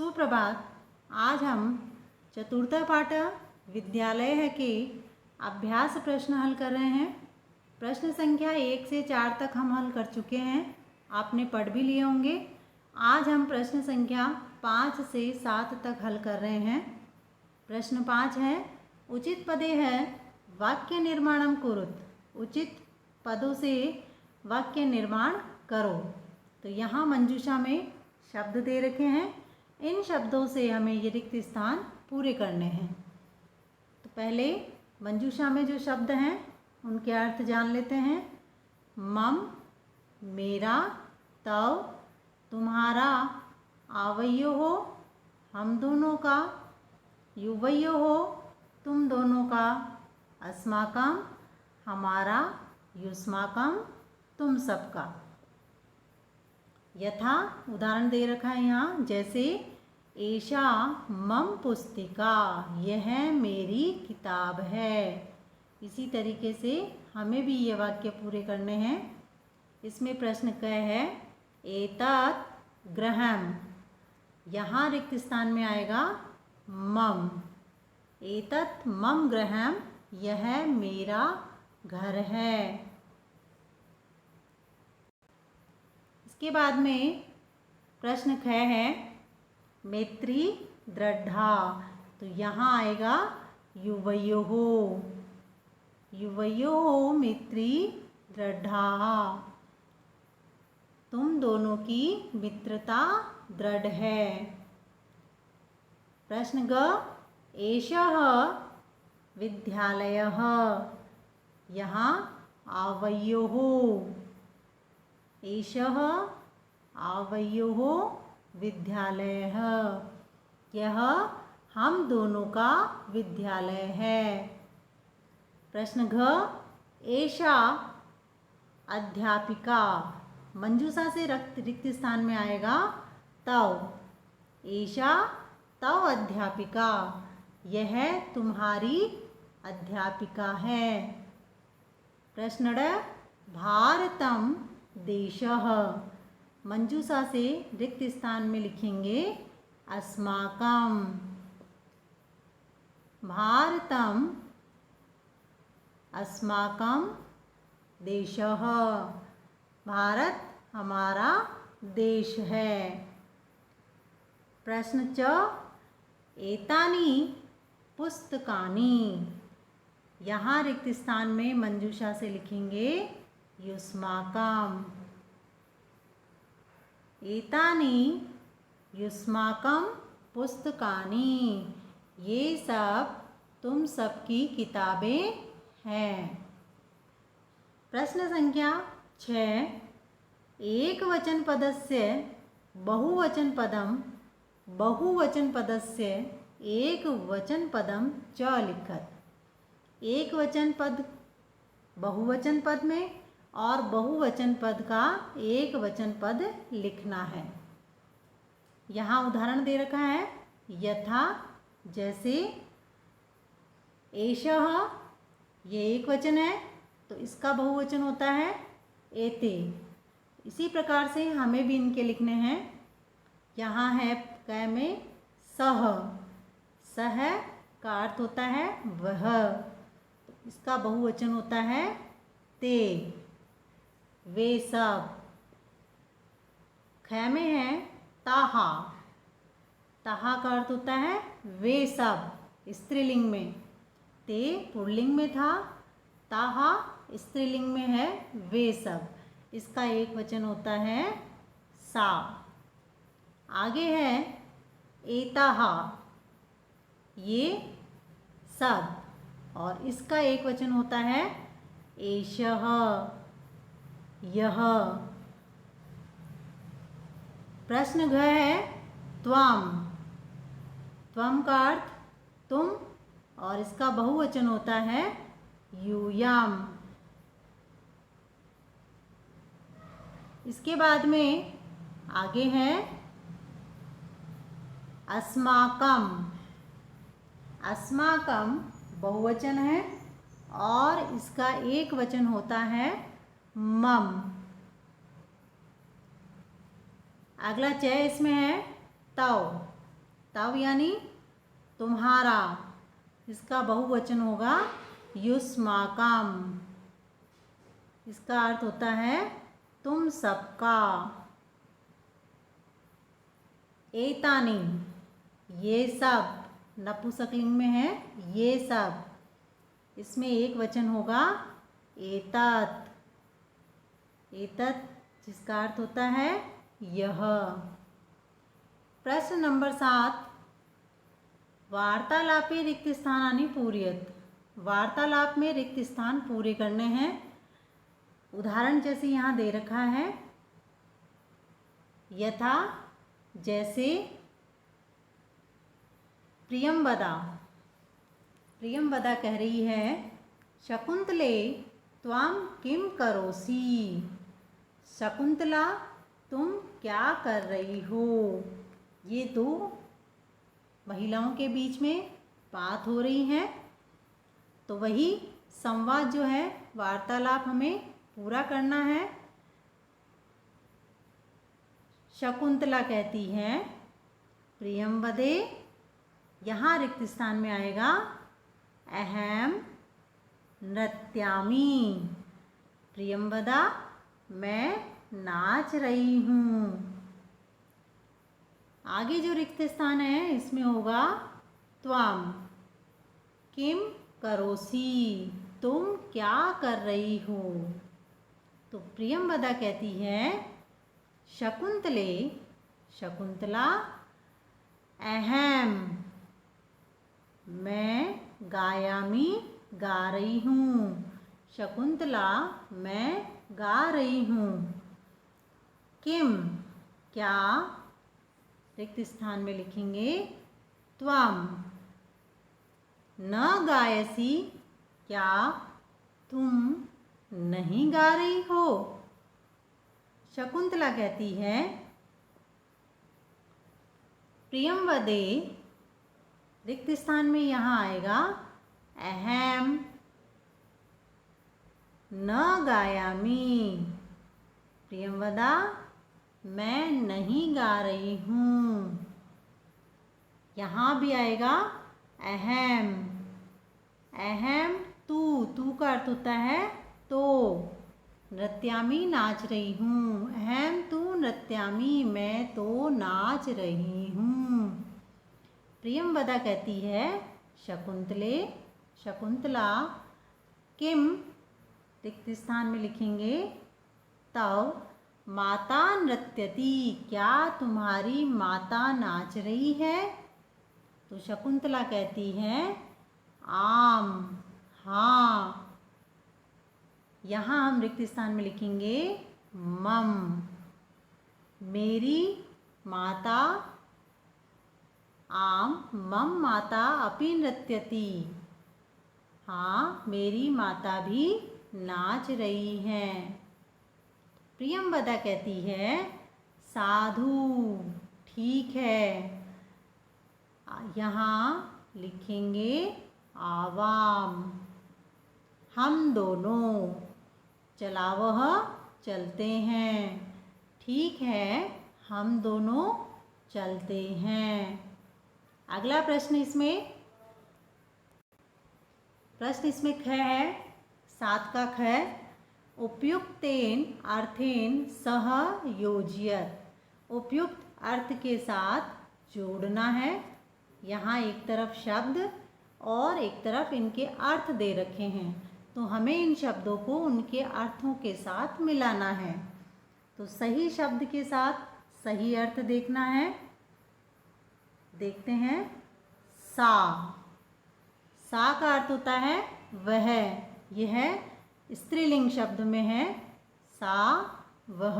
सुप्रभात। आज हम चतुर्थ पाठ विद्यालय है के अभ्यास प्रश्न हल कर रहे हैं। प्रश्न संख्या 1 से 4 तक हम हल कर चुके हैं, आपने पढ़ भी लिए होंगे। आज हम प्रश्न संख्या 5 से 7 तक हल कर रहे हैं। प्रश्न 5 है, उचित पदे है वाक्य निर्माणम कुरुत। उचित पदों से वाक्य निर्माण करो। तो यहाँ मंजूषा में शब्द दे रखे हैं, इन शब्दों से हमें ये रिक्त स्थान पूरे करने हैं। तो पहले मंजूषा में जो शब्द हैं उनके अर्थ जान लेते हैं। मम मेरा, तव तुम्हारा, आवयो हो हम दोनों का, युवयो हो तुम दोनों का, अस्माकम हमारा, युष्माकम तुम सबका। यथा उदाहरण दे रखा है यहाँ, जैसे एषा मम पुस्तिका, यह मेरी किताब है। इसी तरीके से हमें भी ये वाक्य पूरे करने हैं। इसमें प्रश्न क है, एतत् गृहम्, यहाँ रिक्त स्थान में आएगा मम। एतत् मम गृहम्, यह मेरा घर है। इसके बाद में प्रश्न ख है, मैत्री दृढ़ा, तो यहाँ आएगा युवयोः। युवयोः मैत्री दृढ़ा, तुम दोनों की मित्रता दृढ़ है। प्रश्न ग, एषः विद्यालयः, यहाँ आवयोः। एषः आवयोः विद्यालयः, यह हम दोनों का विद्यालय है। प्रश्न घ, एषा अध्यापिका, मंजूषा से रिक्त स्थान में आएगा तव। एषा तव अध्यापिका, यह तुम्हारी अध्यापिका है। प्रश्न ड, भारतम देशः, मंजूषा से रिक्त स्थान में लिखेंगे अस्माकम। भारतम अस्माकम देशः, भारत हमारा देश है। प्रश्न च, एतानि पुस्तकानि, यहाँ रिक्त स्थान में मंजूषा से लिखेंगे युष्माकम। एतानि युष्माकम पुस्तकानि, ये सब तुम सबकी किताबें हैं। प्रश्न संख्या 6, एक वचन पदस्य बहुवचन पदम, बहुवचन पदस्य एक वचन पदम च लिखत। एक वचन पद बहुवचन पद में और बहुवचन पद का एक वचन पद लिखना है। यहाँ उदाहरण दे रखा है, यथा जैसे, एषः ये एक वचन है तो इसका बहुवचन होता है एते। इसी प्रकार से हमें भी इनके लिखने हैं। यहाँ है क में सह, सह का अर्थ होता है वह, इसका बहुवचन होता है ते, वे सब। ख में है ताहा, ताहा का अर्थ होता है वे सब, स्त्रीलिंग में। ते पुल्लिंग में था, ताहा स्त्रीलिंग में है वे सब, इसका एक वचन होता है सा। आगे है एताहा, ये सब, और इसका एक वचन होता है एषः, यह। प्रश्न घ है त्वम, त्वम का अर्थ तुम, और इसका बहुवचन होता है यूयम। इसके बाद में आगे है अस्माकम। अस्माकम बहुवचन है और इसका एक वचन होता है मम। अगला च इसमें है तव, तव यानी तुम्हारा, इसका बहुवचन होगा युष्माकम। इसका अर्थ होता है तुम सबका। एतानी, ये सब, नपुंसकलिंग में है ये सब, इसमें एक वचन होगा एतत्। एतत् जिसका अर्थ होता है यह। प्रश्न नंबर 7, वार्तालापे रिक्त स्थानानि पूरयत। वार्तालाप में रिक्त स्थान पूरे करने हैं। उदाहरण जैसे यहाँ दे रखा है, यथा जैसे, प्रियंवदा। प्रियंवदा कह रही है शकुंतले त्वां किम करोसि। शकुंतला तुम क्या कर रही हो। ये दो महिलाओं के बीच में बात हो रही है, तो वही संवाद जो है, वार्तालाप हमें पूरा करना है। शकुंतला कहती है प्रियंवदे, यहाँ रिक्त स्थान में आएगा अहम नृत्यामि। प्रियंवदा मैं नाच रही हूँ। आगे जो रिक्त स्थान है इसमें होगा त्वाम किम करोसी, तुम क्या कर रही हो। तो प्रियंवदा कहती है शकुंतले, शकुंतला अहम मैं गायामी, गा रही हूँ। शकुंतला मैं गा रही हूँ। किम क्या, रिक्त स्थान में लिखेंगे त्वम। न गायसी क्या तुम नहीं गा रही हो। शकुंतला कहती है प्रियंवदे, रिक्त स्थान में यहाँ आएगा अहम न गायामी। प्रियंवदा मैं नहीं गा रही हूँ। यहाँ भी आएगा अहम। अहम तू, तू का अर्थ होता है तो। नृत्यामी नाच रही हूँ। अहम तू नृत्यामी मैं तो नाच रही हूँ। प्रियंवदा कहती है शकुंतले, शकुंतला किम, रिक्त स्थान में लिखेंगे तव माता नृत्यति, क्या तुम्हारी माता नाच रही है। तो शकुंतला कहती है आम, हाँ। यहाँ हम रिक्त स्थान में लिखेंगे मम, मेरी माता आम मम माता अपि नृत्यति, हाँ मेरी माता भी नाच रही हैं। प्रियंवदा कहती है साधु, ठीक है। यहाँ लिखेंगे आवाम, हम दोनों, चलावह चलते हैं, ठीक है हम दोनों चलते हैं। अगला प्रश्न इसमें ख है, 7 का ख। उपयुक्तेन अर्थेन सह योजयत। उपयुक्त अर्थ के साथ जोड़ना है। यहाँ एक तरफ शब्द और एक तरफ इनके अर्थ दे रखे हैं, तो हमें इन शब्दों को उनके अर्थों के साथ मिलाना है। तो सही शब्द के साथ सही अर्थ देखना है। देखते हैं सा। सा का अर्थ होता है वह, यह स्त्रीलिंग शब्द में है सा वह।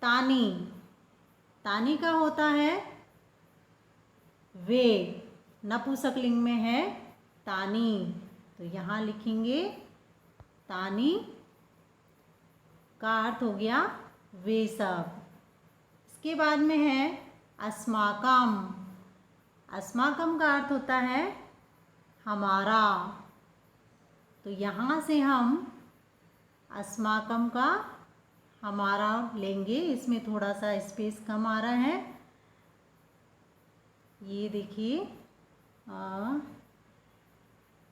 तानी, तानी का होता है वे, नपुंसकलिंग में है तानी, तो यहाँ लिखेंगे तानी का अर्थ हो गया वे सब। इसके बाद में है अस्माकम। अस्माकम का अर्थ होता है हमारा, तो यहाँ से हम अस्माकम का हमारा लेंगे। इसमें थोड़ा सा स्पेस कम आ रहा है, ये देखिए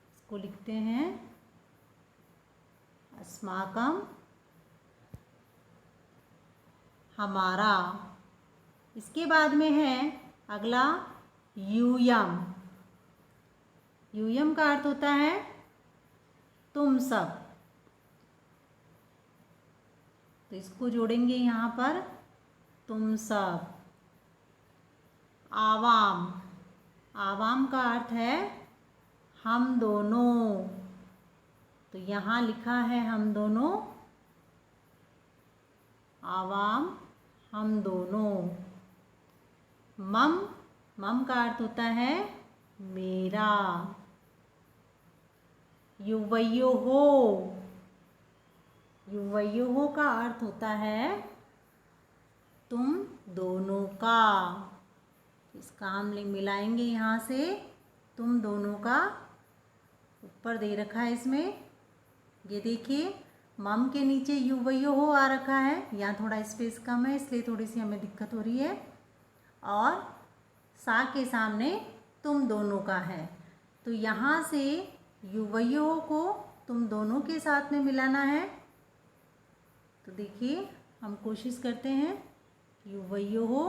इसको लिखते हैं अस्माकम, हमारा। इसके बाद में है अगला यूयम। यूयम का अर्थ होता है तुम सब। तो इसको जोड़ेंगे यहाँ पर, तुम सब। आवाम, आवाम का अर्थ है हम दोनों। तो यहाँ लिखा है हम दोनों, आवाम हम दोनों। मम, मम का अर्थ होता है मेरा। युवयोहो, युवयोहो का अर्थ होता है तुम दोनों का। इसका हम मिलाएंगे यहाँ से, तुम दोनों का ऊपर दे रखा है इसमें। ये देखिए मम के नीचे युवयोहो आ रखा है, यहाँ थोड़ा स्पेस कम है इसलिए थोड़ी सी हमें दिक्कत हो रही है। और सा के सामने तुम दोनों का है, तो यहाँ से युवयोहो को तुम दोनों के साथ में मिलाना है। तो देखिए हम कोशिश करते हैं, युवयोहो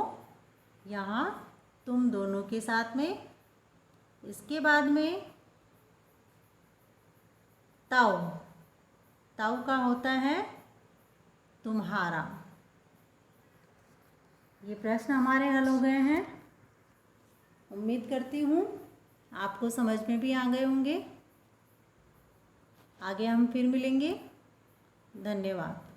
यहाँ तुम दोनों के साथ में। इसके बाद में ताऊ, ताऊ का होता है तुम्हारा। ये प्रश्न हमारे हल हो गए हैं। उम्मीद करती हूँ आपको समझ में भी आ गए होंगे। आगे हम फिर मिलेंगे। धन्यवाद।